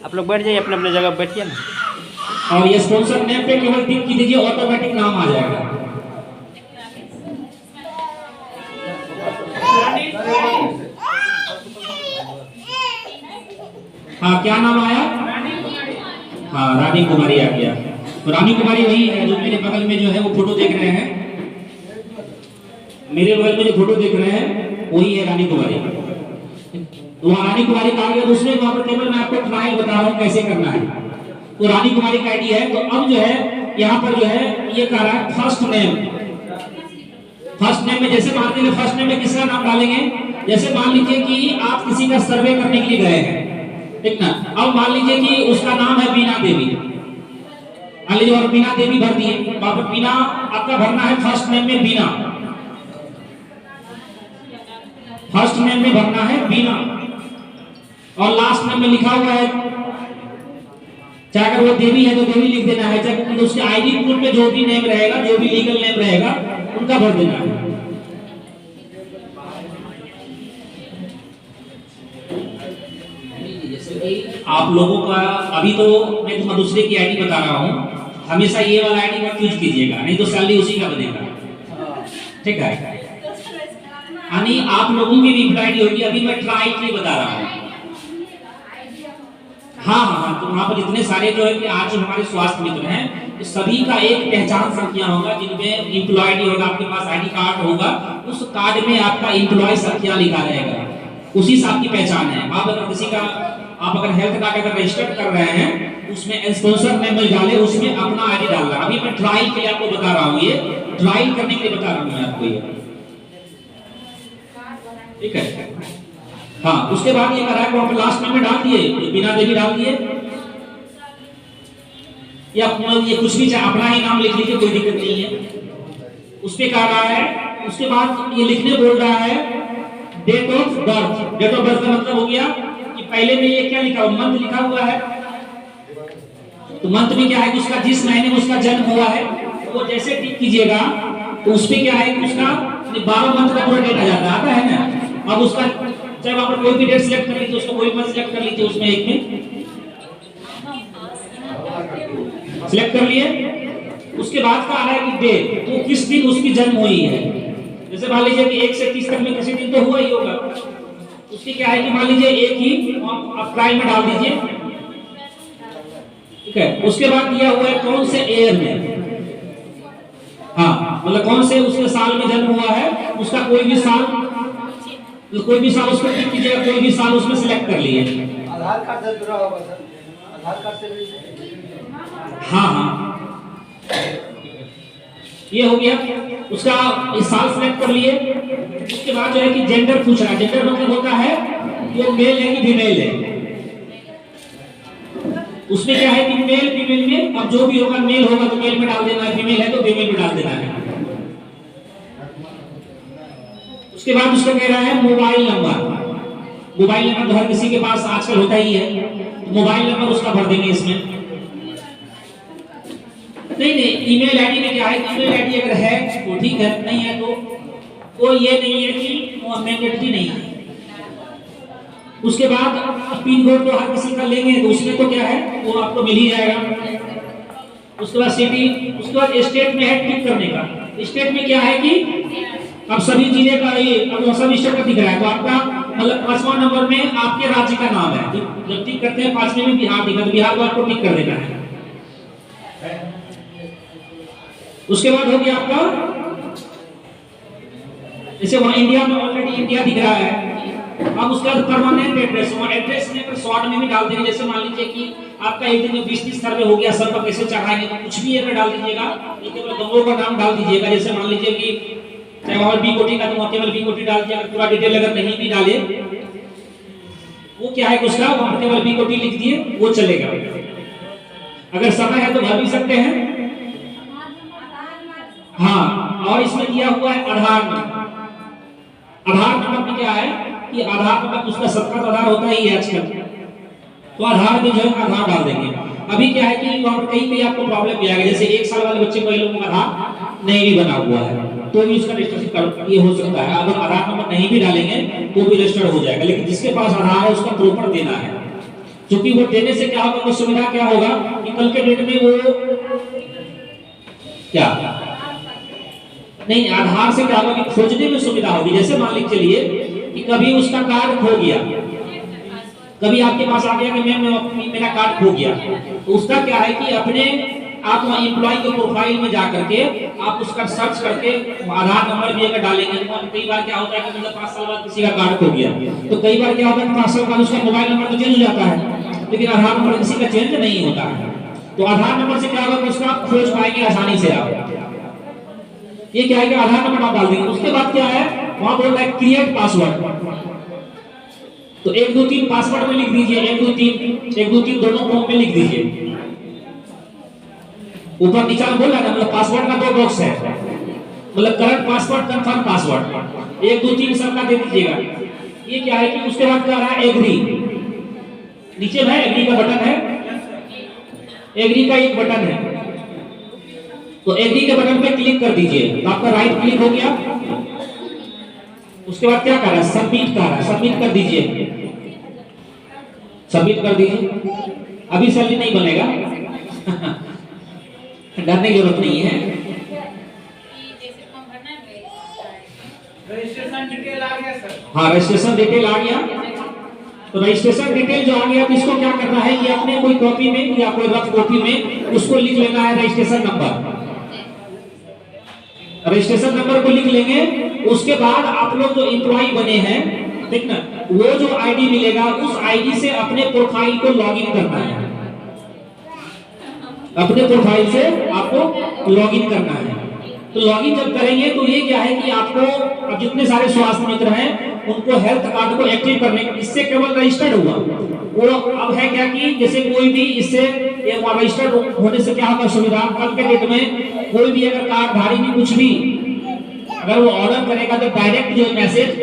आप लोग बैठ जाइए, अपने अपने जगह बैठिए ना। और ये स्पॉन्सर नेम पे केवल टिक की दीजिए, ऑटोमेटिक नाम आ जाएगा। हाँ, क्या नाम आया? हाँ, रानी कुमारी आ गया। तो रानी कुमारी वही है जो मेरे बगल में जो है वो फोटो देख रहे हैं। मेरे बगल में जो फोटो देख रहे हैं वही है रानी कुमारी। तो वहाँ रानी कुमारी का आ गया। दूसरे वहां पर केवल मैं आपको ट्रायल बता रहा हूँ कैसे करना है। तो रानी कुमारी का आईडी है। तो अब जो है यहाँ पर जो है ये कह रहा है फर्स्ट नेम। फर्स्ट नेम में जैसे मानते हैं, फर्स्ट नेम में किसका नाम डालेंगे? जैसे मान लीजिए कि आप किसी का सर्वे करने के लिए गए हैं, ठीक ना। अब मान लीजिए कि उसका नाम है बीना देवी, मान लीजिए, और बीना देवी भर दिए। वहां पर बीना आपका भरना है फर्स्ट नेम में बीना, फर्स्ट नेम में भरना है बीना, और लास्ट नेम में लिखा हुआ है, चाहे अगर वो देवी है तो देवी लिख देना है, चाहे उसके आईडी प्रूफ में जो भी नेम रहेगा, जो भी लीगल नेम रहेगा उनका भर देना है। आप लोगों का अभी तो मैं तुम्हें दूसरे की आईडी बता रहा हूँ, हमेशा ये वाला आईडी मत यूज कीजिएगा, नहीं तो सैलरी उसी का बनेगा, ठीक है। यानी आप लोगों की भी आईडी होगी। अभी मैं ट्राई के लिए बता रहा हूँ। हाँ हाँ हाँ, तो वहाँ पर जितने सारे जो है कि आज जो हमारे स्वास्थ्य मित्र हैं, तो सभी का एक पहचान संख्या होगा, जिनमें इम्प्लॉय आईडी होगा, आपके पास आईडी कार्ड होगा, उस कार्ड में आपका इम्प्लॉय संख्या लिखा रहेगा, उसी से आपकी पहचान है। आप अगर किसी का, आप अगर हेल्थ कार्ड अगर रजिस्टर कर रहे हैं, उसमें स्पॉन्सर नेम डाले, उसमें अपना आईडी डालना। अभी मैं ट्रायल के लिए आपको बता रहा हूँ, ये ट्रायल करने के लिए बता रहा हूँ मैं आपको ये, ठीक है। हाँ, उसके बाद ये करा है लास्ट नेम में डाल दिए, बीना देवी डाल दिए, या ये कुछ भी चाहे अपना ही नाम लिख लीजिए, कोई दिक्कत नहीं है। उस पे कह रहा है, उसके बाद ये लिखने बोल रहा है date of birth. Date of birth का मतलब हो गया कि पहले में ये क्या लिखा हुआ, मंथ लिखा हुआ है, तो मंथ में क्या है कि उसका जिस महीने में उसका जन्म हुआ है, तो वो जैसे टिक कीजिएगा तो उस पे क्या है कि उसका 12 मंथ का पूरा डेट आ जाता है, आता है ना। अब उसका चाहे वहां पर कोई भी डेट सिलेक्ट कर लीजिए, उसको कोई मंथ सिलेक्ट कर लीजिए, उसमें एक में सिलेक्ट कर लिए। उसके बाद का आ रहा है कि डेट, तो किस दिन उसकी जन्म हुई है। जैसे मान लीजिए कि 1 से 30 तक में किसी दिन तो हुआ ही होगा, उसकी क्या है कि मान लीजिए एक ही आप ट्रायल में डाल दीजिए, ठीक है। उसके बाद दिया हुआ है कौन से ईयर में, हाँ मतलब कौन से उसके साल में जन्म हुआ है, उसका कोई भी साल, कोई भी साल उसको टिक कीजिएगा, कोई भी साल उसमें सिलेक्ट कर लिए। आधार कार्ड से जुड़ा होगा सर, आधार कार्ड से। हाँ हाँ, ये हो गया। उसका इस साल सिलेक्ट कर लिए। उसके बाद जो है कि जेंडर पूछ रहा है। जेंडर मतलब होता है ये मेल है कि फीमेल है। उसमें क्या है कि मेल फीमेल में अब जो भी होगा, मेल होगा तो मेल में डाल देना है, फीमेल है तो फीमेल में डाल देना है। उसके बाद उसका कह रहा है मोबाइल नंबर। मोबाइल नंबर तो हर किसी के पास आजकल होता ही है, तो मोबाइल नंबर उसका भर देंगे इसमें। नहीं नहीं, ईमेल आईडी में क्या है, ईमेल आईडी अगर है तो ठीक है, नहीं है तो कोई ये नहीं है कि वो मैंडेटरी नहीं है। उसके बाद पिन कोड तो हर किसी का लेंगे, तो उसमें तो क्या है वो आपको मिल ही जाएगा। उसके बाद सिटी, उसके बाद स्टेट में है टिक करने का। स्टेट में क्या है कि अब सभी जिले का ये अब सब स्टेट का दिख रहा है, तो आपका मतलब 5वां नंबर में आपके राज्य का नाम है। जब टिक करते हैं 5वें में बिहार दिखा, तो बिहार को आपको टिक कर देना है। उसके बाद हो गया आपका, जैसे वहां इंडिया में ऑलरेडी इंडिया दिख रहा है। अब उसके बाद परमानेंट एड्रेस, वो एड्रेस में अगर शॉर्ट में भी डाल देंगे, जैसे मान लीजिए कि आपका एक दिन में 20-30 सर्वे हो गया, सब का कैसे चढ़ाएंगे, तो कुछ भी अगर डाल दीजिएगा, केवल गंगों का नाम डाल दीजिएगा। जैसे मान लीजिए कि चाहे वहां बी कोटी का, तो वहां केवल बी कोटी डाल दिया। अगर पूरा डिटेल अगर नहीं भी डाले, वो क्या है उसका वहां केवल बी कोटी लिख दिए, वो चलेगा। अगर समय है तो भर भी सकते हैं। हाँ, और इसमें दिया हुआ है आधार नंबर। आधार नंबर में क्या है कि आधार नंबर उसका सबका आधार होता ही है आजकल, तो आधार में जो है आधार डाल देंगे। अभी क्या है कि वहां पर कहीं आपको प्रॉब्लम भी आएगा, जैसे 1 साल वाले बच्चे को लोगों का आधार नहीं भी बना हुआ है, तो भी उसका रजिस्ट्रेशन ये हो सकता है। अगर आधार नंबर नहीं भी डालेंगे तो भी रजिस्टर्ड हो जाएगा, लेकिन जिसके पास आधार है उसका प्रॉपर देना है। क्योंकि वो देने से क्या होगा, वो सुविधा क्या होगा कि कल के डेट में वो क्या नहीं, आधार से क्या होगा कि खोजने में सुविधा होगी। जैसे मान लीजिए चलिए कि कभी उसका कार्ड खो गया, कभी आपके पास आ गया कि मैं मेरा कार्ड खो गया, तो उसका क्या है कि अपने आप वहाँ एम्प्लॉय के प्रोफाइल में जा करके आप उसका सर्च करके आधार नंबर भी अगर डालेंगे, तो कई बार क्या होता है कि मतलब 5 साल बाद किसी का कार्ड खो गया, तो कई बार क्या होता है कि 5 साल बाद उसका मोबाइल नंबर तो चेंज हो जाता है, लेकिन आधार नंबर किसी का चेंज नहीं होता है। तो आधार नंबर से क्या होगा कि उसका आप खोज पाएंगे आसानी से। आप ये क्या है कि आधार नंबर आप डाल देंगे। उसके बाद क्या है, वहां बोल रहा है क्रिएट पासवर्ड, तो 1 2 3 पासवर्ड में लिख दीजिए, 1 2 3 दोनों फॉर्म में लिख दीजिए। ऊपर नीचे बोल रहा है ना, मतलब पासवर्ड का 2 बॉक्स है, मतलब करंट पासवर्ड, कंफर्म पासवर्ड, 1 2 3 सबका दे दीजिएगा। ये क्या है कि उसके बाद क्या रहा है, एग्री, नीचे में एग्री का बटन है, एग्री का एक बटन है, तो एग्री के बटन पे क्लिक कर दीजिए, तो आपका राइट क्लिक हो गया। उसके बाद क्या कर रहा है, सबमिट कर रहा है, सबमिट कर दीजिए, सबमिट कर दीजिए। अभी सैलरी नहीं बनेगा डरने की जरूरत नहीं है। रजिस्ट्रेशन डिटेल आ गया सर। हाँ, रजिस्ट्रेशन डिटेल आ गया। तो रजिस्ट्रेशन डिटेल जो आ गया, तो इसको क्या करना है कि अपने कोई कॉपी में या कोई रफ कॉपी में उसको लिख लेना है रजिस्ट्रेशन नंबर, रजिस्ट्रेशन नंबर को लिख लेंगे। उसके बाद आप लोग जो एम्प्लॉय बने हैं, ठीक ना, वो जो आईडी मिलेगा उस आईडी से अपने प्रोफाइल को लॉगिन करना है, अपने प्रोफाइल से आपको लॉगिन करना है। तो लॉगिन जब करेंगे तो ये क्या है कि आपको अब जितने सारे स्वास्थ्य मित्र हैं उनको हेल्थ कार्ड को एक्टिव करने, इससे केवल रजिस्टर्ड हुआ वो अब है क्या कि जैसे कोई भी इससे रजिस्टर्ड होने से क्या होगा सुविधा, कल के डेट में कोई भी अगर कार्ड धारी भी कुछ भी अगर वो ऑर्डर करेगा तो डायरेक्ट जो मैसेज